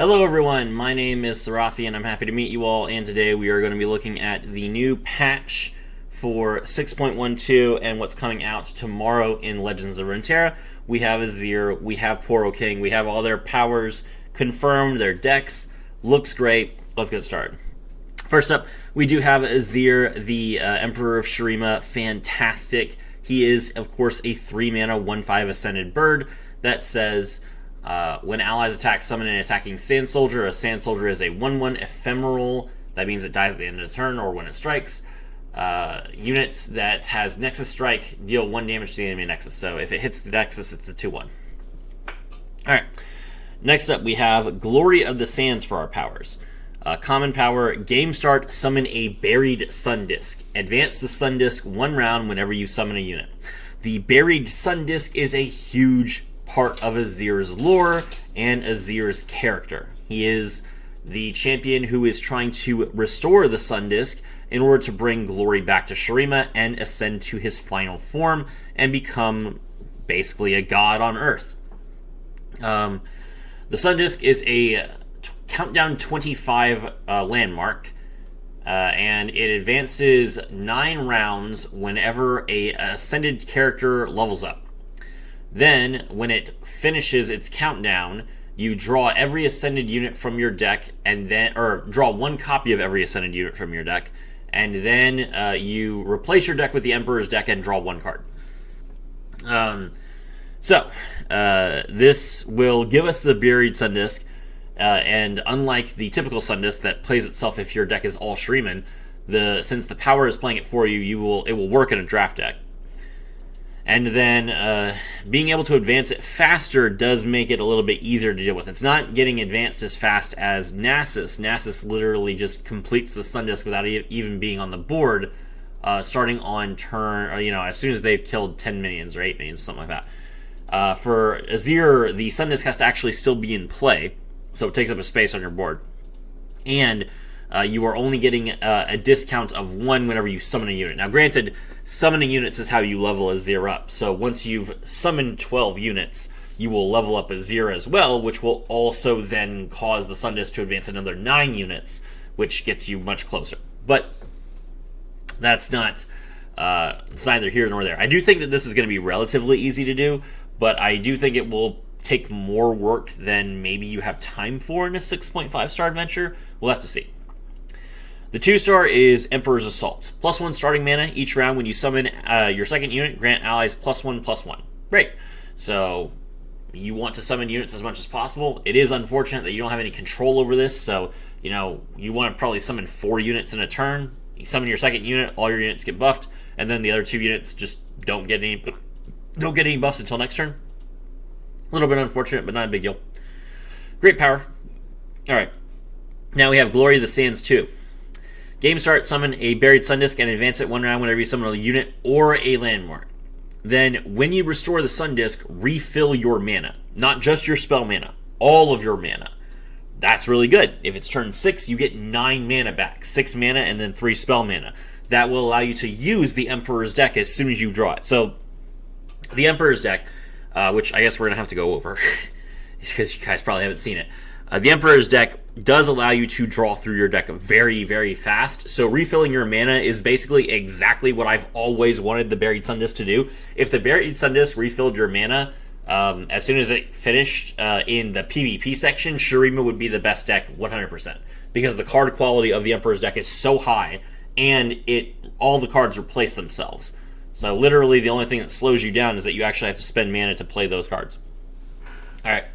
Hello everyone, my name is Sarafi and I'm happy to meet you all, and today we are going to be looking at the new patch for 6.12 and what's coming out tomorrow in Legends of Runeterra. We have Azir, we have Poro King, we have all their powers confirmed, their decks, looks great. Let's get started. First up, we do have Azir, the Emperor of Shurima, fantastic. He is, of course, a 3-mana 1/5 Ascended Bird that says, when allies attack, summon an attacking Sand Soldier. A Sand Soldier is a 1/1 ephemeral. That means it dies at the end of the turn or when it strikes. Units that has Nexus Strike deal 1 damage to the enemy Nexus. So if it hits the Nexus, it's a 2/1. Alright. Next up, we have Glory of the Sands for our powers. Common power, game start, summon a Buried Sun Disk. Advance the Sun Disk 1 round whenever you summon a unit. The Buried Sun Disk is a huge part of Azir's lore and Azir's character. He is the champion who is trying to restore the Sun Disk in order to bring glory back to Shurima and ascend to his final form and become basically a god on Earth. The Sun Disk is a countdown 25 landmark, and it advances 9 rounds whenever a ascended character levels up. Then, when it finishes its countdown, you draw every ascended unit from your deck, and then, or draw 1 copy of every ascended unit from your deck, and then you replace your deck with the Emperor's deck and draw 1 card. This will give us the Buried Sun Disk, and unlike the typical Sun Disk that plays itself if your deck is all Shuriman, since the power is playing it for you, it will work in a draft deck. And then being able to advance it faster does make it a little bit easier to deal with. It's not getting advanced as fast as Nasus. Nasus literally just completes the Sun Disk without even being on the board, starting on turn, as soon as they've killed 10 minions or 8 minions, something like that. For Azir, the Sun Disk has to actually still be in play, so it takes up a space on your board. And you are only getting a discount of 1 whenever you summon a unit. Now, granted, summoning units is how you level Azir up. So once you've summoned 12 units, you will level up Azir as well, which will also then cause the Sun Disk to advance another 9 units, which gets you much closer. But that's not, it's neither here nor there. I do think that this is going to be relatively easy to do, but I do think it will take more work than maybe you have time for in a 6.5 star adventure. We'll have to see. The 2-star is Emperor's Assault. +1 starting mana each round when you summon your second unit, grant allies +1/+1. Great. So you want to summon units as much as possible. It is unfortunate that you don't have any control over this, so you want to probably summon 4 units in a turn. You summon your second unit, all your units get buffed, and then the other 2 units just don't get any buffs until next turn. A little bit unfortunate, but not a big deal. Great power. Alright. Now we have Glory of the Sands 2. Game start, summon a Buried Sun Disk and advance it 1 round whenever you summon a unit or a landmark. Then, when you restore the Sun Disk, refill your mana. Not just your spell mana. All of your mana. That's really good. If it's turn 6, you get 9 mana back. 6 mana and then 3 spell mana. That will allow you to use the Emperor's deck as soon as you draw it. So, the Emperor's deck, which I guess we're going to have to go over, because you guys probably haven't seen it. The Emperor's deck does allow you to draw through your deck very, very fast. So refilling your mana is basically exactly what I've always wanted the Buried Sun Disk to do. If the Buried Sun Disk refilled your mana, as soon as it finished in the PvP section, Shurima would be the best deck 100%. Because the card quality of the Emperor's deck is so high, and all the cards replace themselves. So literally the only thing that slows you down is that you actually have to spend mana to play those cards. Alright.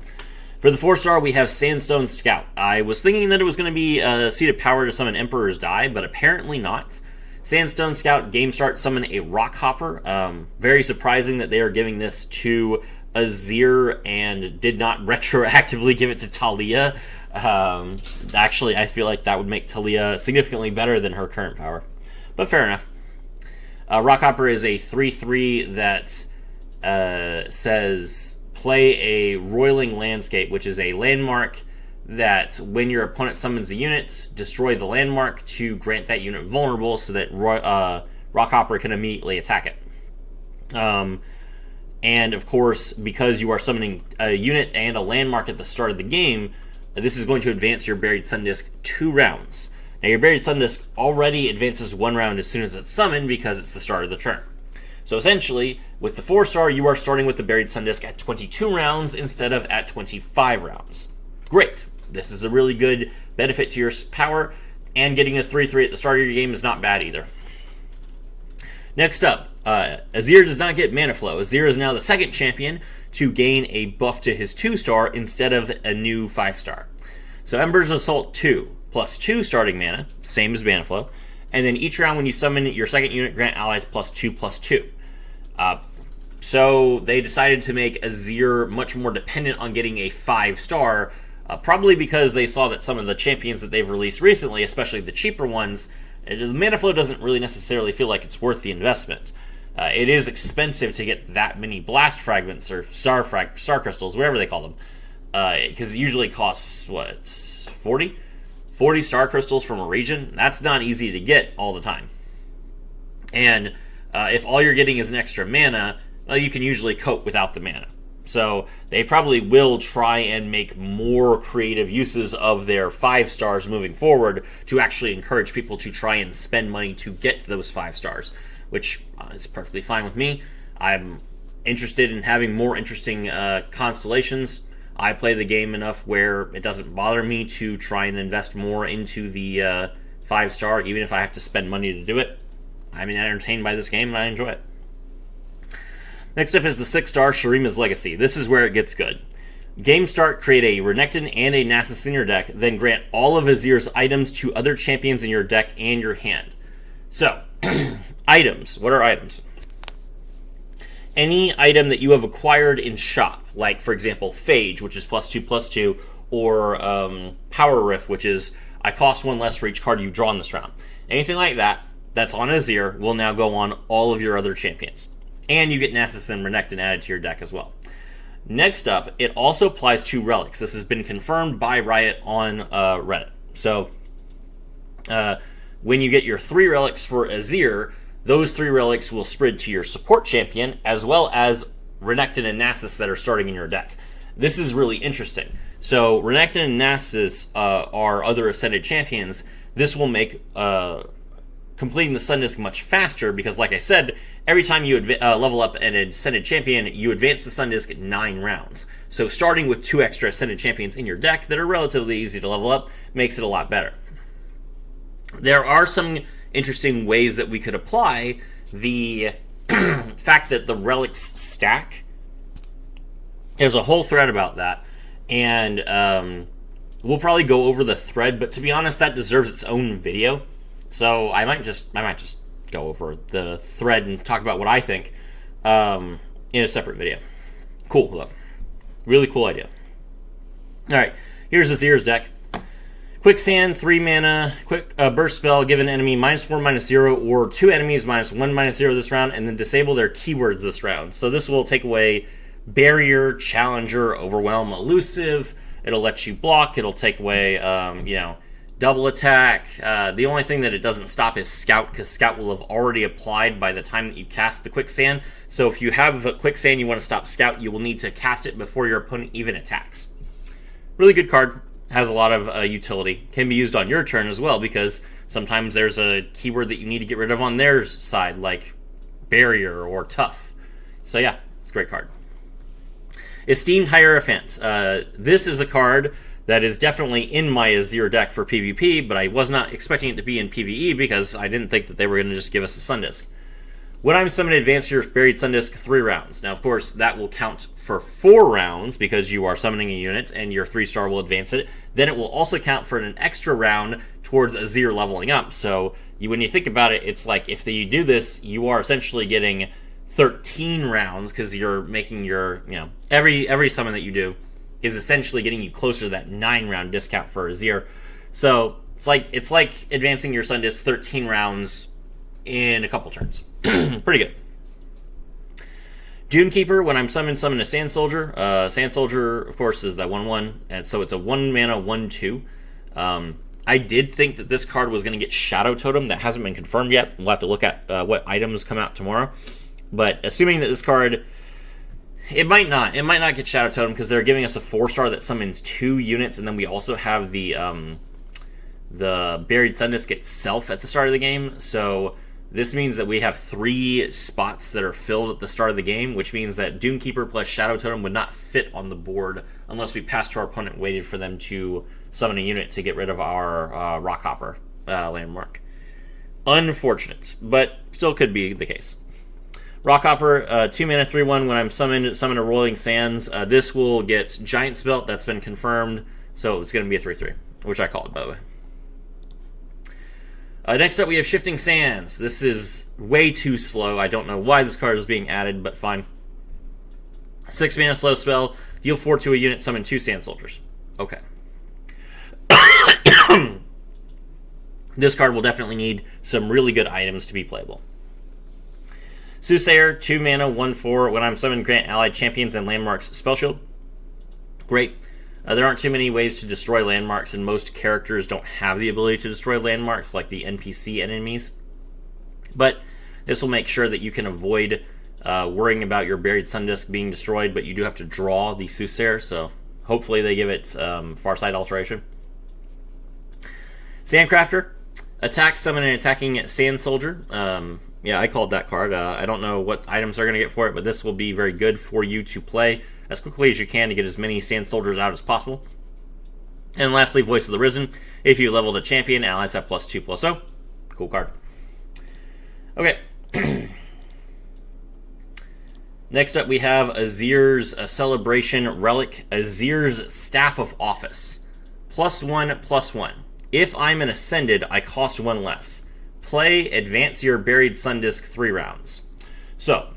For the 4-star, we have Sandstone Scout. I was thinking that it was going to be a seat of power to summon Emperor's Die, but apparently not. Sandstone Scout, game start, summon a Rock Hopper. Very surprising that they are giving this to Azir and did not retroactively give it to Talia. Actually, I feel like that would make Talia significantly better than her current power. But fair enough. Rock Hopper is a 3/3 that says, play a Roiling Landscape, which is a landmark that when your opponent summons a unit, destroy the landmark to grant that unit vulnerable so that Rock Hopper can immediately attack it. And of course, because you are summoning a unit and a landmark at the start of the game, this is going to advance your Buried Sundisk 2 rounds. Now, your Buried Sundisk already advances 1 round as soon as it's summoned because it's the start of the turn. So essentially, with the 4-star, you are starting with the Buried Sundisk at 22 rounds instead of at 25 rounds. Great. This is a really good benefit to your power, and getting a 3/3 at the start of your game is not bad either. Next up, Azir does not get Mana Flow. Azir is now the 2nd champion to gain a buff to his 2-star instead of a new 5-star. So Ember's Assault 2 plus 2 starting mana, same as Mana Flow, and then each round when you summon your 2nd unit, grant allies +2/+2. So they decided to make Azir much more dependent on getting a 5-star, probably because they saw that some of the champions that they've released recently, especially the cheaper ones, the Mana Flow doesn't really necessarily feel like it's worth the investment. It is expensive to get that many blast fragments or star crystals, whatever they call them, because it usually costs, what, 40 star crystals from a region? That's not easy to get all the time. And if all you're getting is an extra mana, well, you can usually cope without the mana. So they probably will try and make more creative uses of their 5-stars moving forward to actually encourage people to try and spend money to get those 5-stars, which is perfectly fine with me. I'm interested in having more interesting constellations. I play the game enough where it doesn't bother me to try and invest more into the 5-star, even if I have to spend money to do it. I'm entertained by this game and I enjoy it. Next up is the 6-star Shurima's Legacy. This is where it gets good. Game start, create a Renekton and a Nasus in your deck, then grant all of Azir's items to other champions in your deck and your hand. So, items. What are items? Any item that you have acquired in shop, like, for example, Phage, which is +2/+2, or Power Riff, which is I cost 1 less for each card you've drawn this round. Anything like that, that's on Azir, will now go on all of your other champions. And you get Nasus and Renekton added to your deck as well. Next up, it also applies to relics. This has been confirmed by Riot on Reddit. So, when you get your 3 relics for Azir, those 3 relics will spread to your support champion, as well as Renekton and Nasus that are starting in your deck. This is really interesting. So, Renekton and Nasus are other Ascended champions. This will make completing the Sundisk much faster, because like I said, every time you level up an Ascended champion, you advance the Sundisk 9 rounds. So starting with 2 extra Ascended champions in your deck that are relatively easy to level up makes it a lot better. There are some interesting ways that we could apply the fact that the relics stack. There's a whole thread about that, and we'll probably go over the thread, but to be honest, that deserves its own video. So I might just go over the thread and talk about what I think in a separate video. Cool, though. Really cool idea. All right, here's Azir's deck. Quicksand, 3 mana, quick burst spell, give an enemy -4/-0 or 2 enemies -1/-0 this round, and then disable their keywords this round. So this will take away Barrier, Challenger, Overwhelm, Elusive. It'll let you block. It'll take away, double attack. The only thing that it doesn't stop is Scout, because Scout will have already applied by the time that you cast the Quicksand. So if you have a Quicksand you want to stop Scout, you will need to cast it before your opponent even attacks. Really good card. Has a lot of utility. Can be used on your turn as well, because sometimes there's a keyword that you need to get rid of on their side, like Barrier or Tough. So yeah, it's a great card. Esteemed Hierophant. This is a card that is definitely in my Azir deck for PvP, but I was not expecting it to be in PvE because I didn't think that they were going to just give us a Sundisk. When I'm summoned, advance your Buried Sundisk 3 rounds. Now, of course, that will count for 4 rounds because you are summoning a unit and your 3-star will advance it. Then it will also count for an extra round towards Azir leveling up. So when you think about it, it's like if you do this, you are essentially getting 13 rounds because you're making your, every summon that you do is essentially getting you closer to that 9-round discount for Azir. So it's like advancing your Sundisk 13 rounds in a couple turns. Pretty good. Dunekeeper, when I'm summon a Sand Soldier. Sand Soldier, of course, is that 1/1, and so it's a 1 mana 1/2. I did think that this card was going to get Shadow Totem. That hasn't been confirmed yet. We'll have to look at what items come out tomorrow. But assuming that this card It might not. It might not get Shadow Totem because they're giving us a 4-star that summons 2 units, and then we also have the Buried Sun Disk itself at the start of the game. So this means that we have 3 spots that are filled at the start of the game, which means that Doomkeeper plus Shadow Totem would not fit on the board unless we passed to our opponent and waited for them to summon a unit to get rid of our Rockhopper landmark. Unfortunate, but still could be the case. Rockhopper, 2 mana, 3/1. When I'm summoned, summon a Rolling Sands. This will get Giant's Belt. That's been confirmed. So it's going to be a 3/3, which I called, by the way. Next up, we have Shifting Sands. This is way too slow. I don't know why this card is being added, but fine. 6 mana, slow spell. Deal 4 to a unit, summon 2 Sand Soldiers. Okay. This card will definitely need some really good items to be playable. Soothsayer, 2 mana, 1/4. When I'm summoned, grant allied champions and landmarks spell shield. Great. There aren't too many ways to destroy landmarks, and most characters don't have the ability to destroy landmarks like the NPC enemies. But this will make sure that you can avoid worrying about your Buried Sun Disk being destroyed, but you do have to draw the Soothsayer, so hopefully they give it Farsight Alteration. Sandcrafter. Attack, summon an attacking Sand Soldier. Yeah, I called that card. I don't know what items are going to get for it, but this will be very good for you to play as quickly as you can to get as many Sand Soldiers out as possible. And lastly, Voice of the Risen. If you leveled a champion, allies have +2/+0. Cool card. Okay. Next up, we have Azir's Celebration Relic. Azir's Staff of Office. +1/+1. If I'm an Ascended, I cost 1 less. Play, advance your Buried Sun Disk 3 rounds. So,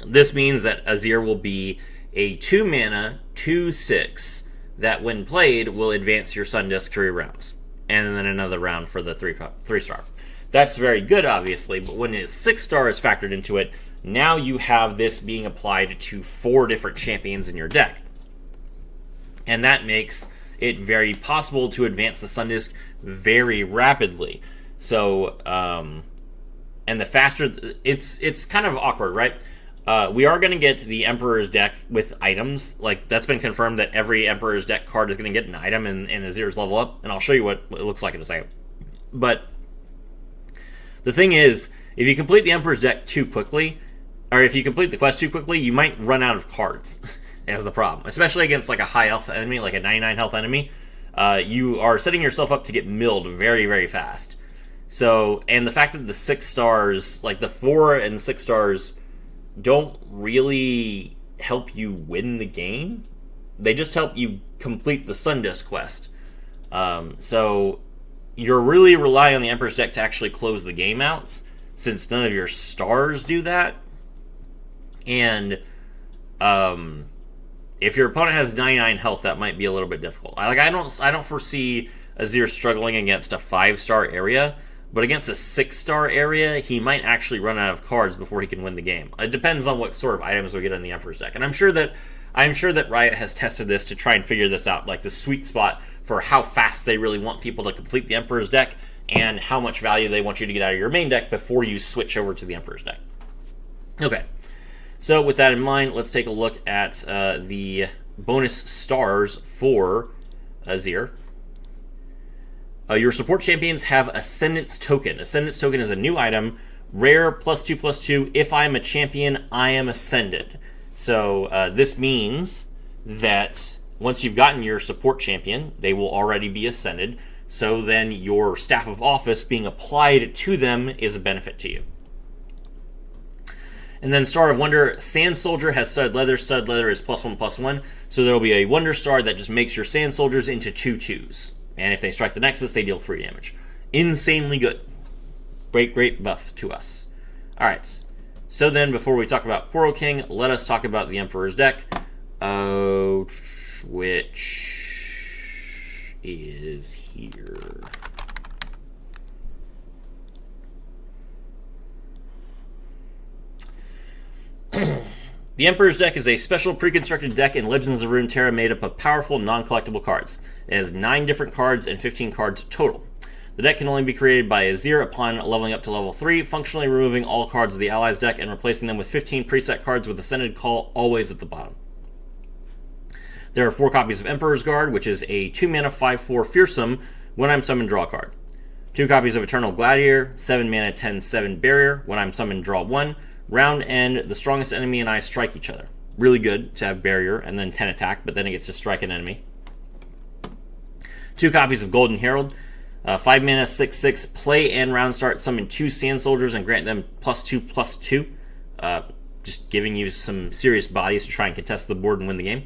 this means that Azir will be a 2 mana, 2/6 that when played will advance your Sun Disk 3 rounds. And then another round for the 3-star. That's very good, obviously, but when his 6-star is factored into it, now you have this being applied to 4 different champions in your deck. And that makes it very possible to advance the Sun Disk very rapidly. So, and the faster, it's kind of awkward, right? We are going to get the Emperor's deck with items. Like, that's been confirmed that every Emperor's deck card is going to get an item in Azir's level up, and I'll show you what it looks like in a second. But the thing is, if you complete the Emperor's deck too quickly, or if you complete the quest too quickly, you might run out of cards. As the problem, especially against like a high health enemy, like a 99 health enemy. You are setting yourself up to get milled very, very fast. So, and the fact that the 6 stars, like the 4 and 6 stars, don't really help you win the game. They just help you complete the Sun Disk quest. So you're really relying on the Emperor's deck to actually close the game out, since none of your stars do that. And if your opponent has 99 health, that might be a little bit difficult. I don't foresee Azir struggling against a 5-star area, but against a 6-star area, he might actually run out of cards before he can win the game. It depends on what sort of items we get in the Emperor's deck, and I'm sure that Riot has tested this to try and figure this out, like the sweet spot for how fast they really want people to complete the Emperor's deck and how much value they want you to get out of your main deck before you switch over to the Emperor's deck. Okay. So with that in mind, let's take a look at the bonus stars for Azir. Your support champions have Ascendance Token. Ascendance Token is a new item, rare, +2/+2. If I'm a champion, I am Ascended. So this means that once you've gotten your support champion, they will already be Ascended. So then your Staff of Office being applied to them is a benefit to you. And then Star of Wonder, Sand Soldier has Studded Leather. Studded Leather is +1/+1. So there will be a Wonder Star that just makes your Sand Soldiers into 2/2s. And if they strike the Nexus, they deal 3 damage. Insanely good. Great, great buff to us. Alright. So then, before we talk about Poro King, let us talk about the Emperor's deck. Which is here. The Emperor's deck is a special pre-constructed deck in Legends of Runeterra made up of powerful non-collectible cards. It has 9 different cards and 15 cards total. The deck can only be created by Azir upon leveling up to level 3, functionally removing all cards of the allies deck and replacing them with 15 preset cards with Ascended Call always at the bottom. There are 4 copies of Emperor's Guard, which is a 2-mana 5/4 Fearsome. When I'm summoned, draw a card. 2 copies of Eternal Gladiator, 7 mana 10/7 Barrier. When I'm summoned, draw 1. Round end, the strongest enemy and I strike each other. Really good to have Barrier and then 10 attack, but then it gets to strike an enemy. 2 copies of Golden Herald. 5 mana 6/6, play and round start, summon 2 Sand Soldiers and grant them +2/+2. Just giving you some serious bodies to try and contest the board and win the game.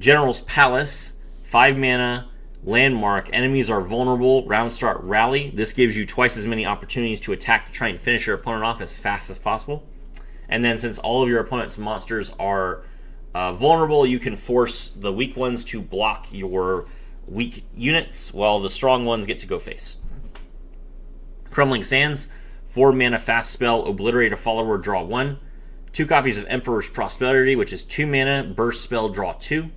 General's Palace, 5 mana, landmark, enemies are vulnerable, round start rally. This gives you twice as many opportunities to attack to try and finish your opponent off as fast as possible. And then since all of your opponent's monsters are vulnerable, you can force the weak ones to block your weak units, while the strong ones get to go face. Crumbling Sands, 4 mana fast spell, obliterate a follower, draw 1. 2 copies of Emperor's Prosperity, which is 2 mana, burst spell, draw 2.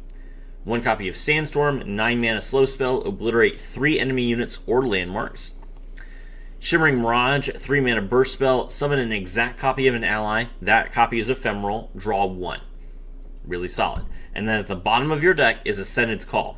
1 copy of Sandstorm, 9 mana slow spell, obliterate 3 enemy units or landmarks. Shimmering Mirage, 3 mana burst spell, summon an exact copy of an ally. That copy is ephemeral, draw 1. Really solid. And then at the bottom of your deck is Ascended's Call.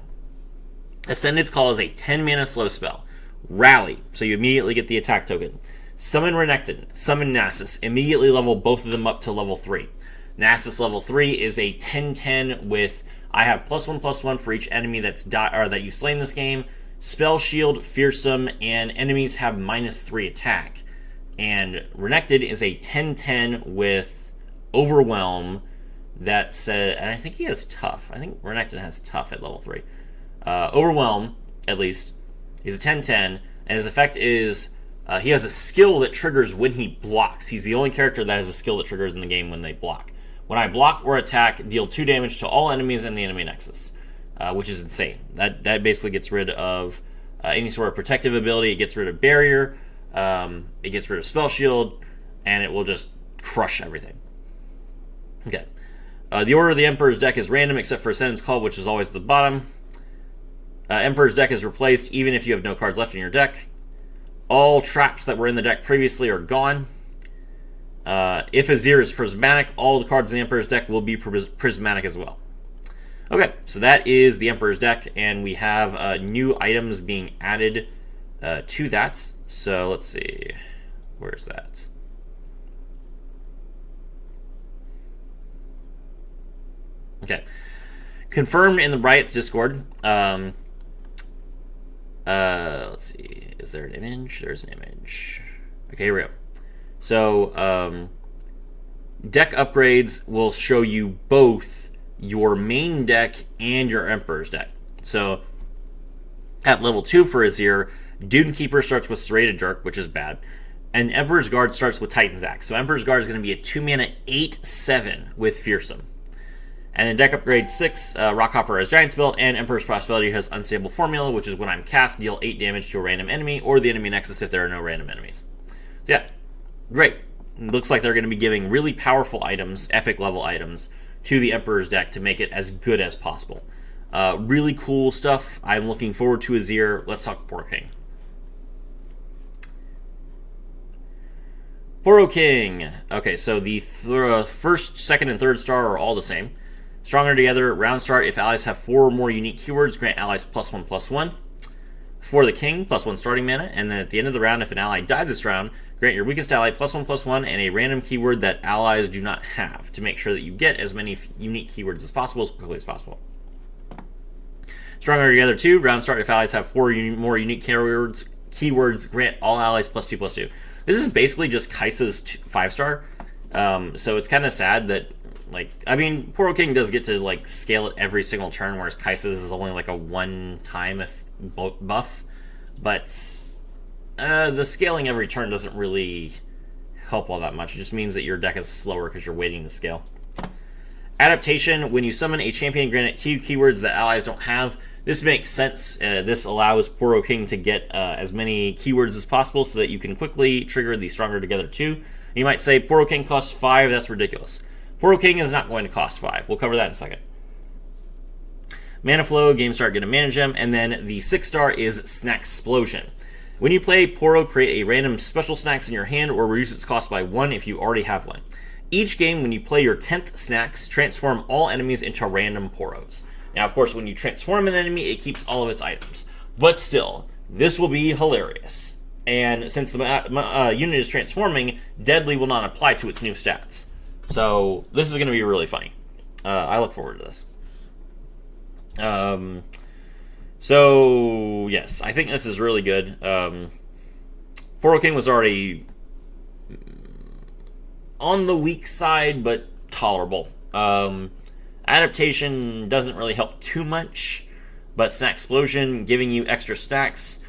Ascended's Call is a 10 mana slow spell. Rally, so you immediately get the attack token. Summon Renekton, summon Nasus, immediately level both of them up to level 3. Nasus level 3 is a 10/10 with I have +1/+1 for each enemy that you've slain this game. Spell Shield, Fearsome, and enemies have -3 attack. And Renekton is a 10/10 with Overwhelm that says, and I think he has Tough. I think Renekton has Tough at level 3. Overwhelm, at least, is a 10/10, and his effect is he has a skill that triggers when he blocks. He's the only character that has a skill that triggers in the game when they block. When I block or attack, deal 2 damage to all enemies in the enemy nexus, which is insane. That basically gets rid of any sort of protective ability. It gets rid of barrier, it gets rid of spell shield, and it will just crush everything. Okay. The order of the Emperor's deck is random except for Ascendant's Call, which is always at the bottom. Emperor's deck is replaced even if you have no cards left in your deck. All traps that were in the deck previously are gone. If Azir is prismatic, all the cards in the Emperor's deck will be prismatic as well. Okay, so that is the Emperor's deck, and we have new items being added to that. So let's see, where's that? Okay, confirmed in the Riots Discord. Let's see, is there an image? There's an image. Okay, here we go. So, deck upgrades will show you both your main deck and your Emperor's deck. So, at level 2 for Azir, Dune Keeper starts with Serrated Dirk, which is bad, and Emperor's Guard starts with Titan's Axe. So, Emperor's Guard is going to be a 2 mana 8/7 with Fearsome. And then deck upgrade 6, Rockhopper has Giant Spell, and Emperor's Prosperity has Unstable Formula, which is when I'm cast, deal 8 damage to a random enemy or the enemy nexus if there are no random enemies. So yeah, great. Looks like they're going to be giving really powerful items, epic level items, to the Emperor's deck to make it as good as possible. Really cool stuff. I'm looking forward to Azir. Let's talk Poro King. Poro King. Okay, so the first, second, and third star are all the same. Stronger together, round start. If allies have 4 or more unique keywords, grant allies +1/+1. For the king, +1 starting mana. And then at the end of the round, if an ally died this round, grant your weakest ally +1/+1 and a random keyword that allies do not have to make sure that you get as many unique keywords as possible as quickly as possible. Stronger together 2, round start. If allies have 4 more unique keywords, grant all allies +2/+2. This is basically just Kai'Sa's 5-star. So it's kind of sad that, like, I mean, Poro King does get to, like, scale it every single turn, whereas Kai'Sa's is only, like, a one-time buff. But the scaling every turn doesn't really help all that much. It just means that your deck is slower because you're waiting to scale. Adaptation, when you summon a champion, grant it 2 keywords that allies don't have. This makes sense. This allows Poro King to get as many keywords as possible so that you can quickly trigger the Stronger Together 2. You might say, Poro King costs 5, that's ridiculous. Poro King is not going to cost 5. We'll cover that in a second. Mana Flow, game start, get a mana gem, and then the 6-star is Snack Explosion. When you play Poro, create a random special snacks in your hand or reduce its cost by 1 if you already have one. Each game, when you play your 10th snacks, transform all enemies into random Poros. Now, of course, when you transform an enemy, it keeps all of its items. But still, this will be hilarious. And since the unit is transforming, Deadly will not apply to its new stats. So, this is going to be really funny. I look forward to this. So, yes, I think this is really good. Poro King was already on the weak side, but tolerable. Adaptation doesn't really help too much, but Snack Explosion, giving you extra stacks.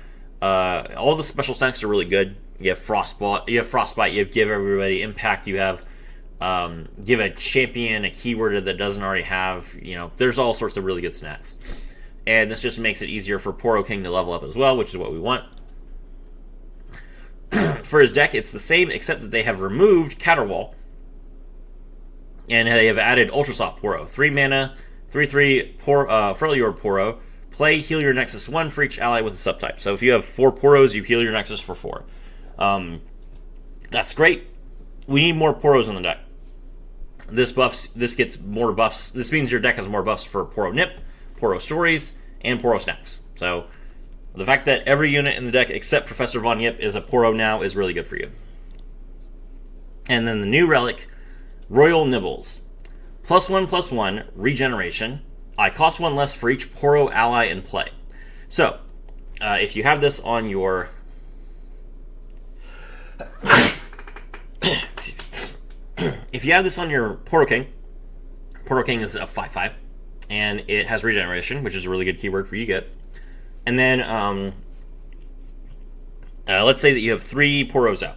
All the special stacks are really good. You have Frostbite, you have Give Everybody Impact, you have give a champion a keyword that doesn't already have, there's all sorts of really good snacks. And this just makes it easier for Poro King to level up as well, which is what we want. For his deck, it's the same, except that they have removed Caterwall. And they have added Ultra Soft Poro. 3 mana, 3/3 Freljord Poro. Play, heal your Nexus 1 for each ally with a subtype. So if you have 4 Poros, you heal your Nexus for 4. That's great. We need more Poros in the deck. This gets more buffs. This means your deck has more buffs for Poro Nip, Poro Stories, and Poro Snacks. So the fact that every unit in the deck except Professor Von Yip is a Poro now is really good for you. And then the new relic, Royal Nibbles. +1/+1, regeneration. I cost 1 less for each Poro ally in play. So, if you have this on your... if you have this on your Poro King is a 5/5, and it has regeneration, which is a really good keyword for you to get. And then, let's say that you have 3 Poros out,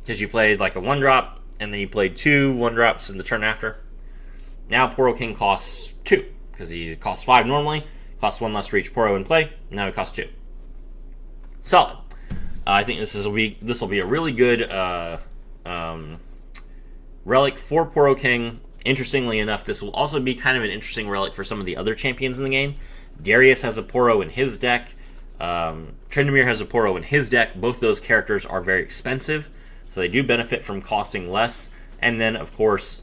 because you played like a 1-drop, and then you played 2 1-drops in the turn after. Now Poro King costs 2, because he costs 5 normally, costs 1 less for each Poro in play, now it costs 2. Solid. I think this will be a really good relic for Poro King. Interestingly enough, this will also be kind of an interesting relic for some of the other champions in the game. Darius has a Poro in his deck. Tryndamere has a Poro in his deck. Both those characters are very expensive, so they do benefit from costing less. And then, of course,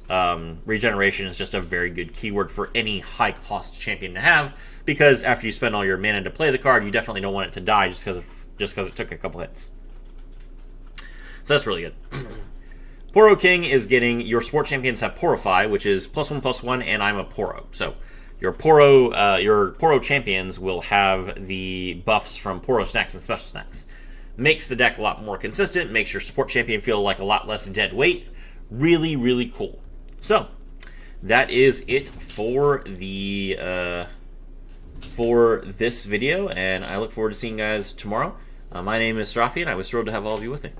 regeneration is just a very good keyword for any high-cost champion to have, because after you spend all your mana to play the card, you definitely don't want it to die just because it took a couple hits. So that's really good. Poro King is getting, your sport champions have Porify, which is +1/+1, and I'm a Poro. So your Poro champions will have the buffs from Poro Snacks and Special Snacks. Makes the deck a lot more consistent, makes your support champion feel like a lot less dead weight. Really, really cool. So that is it for this video, and I look forward to seeing you guys tomorrow. My name is Rafi, and I was thrilled to have all of you with me.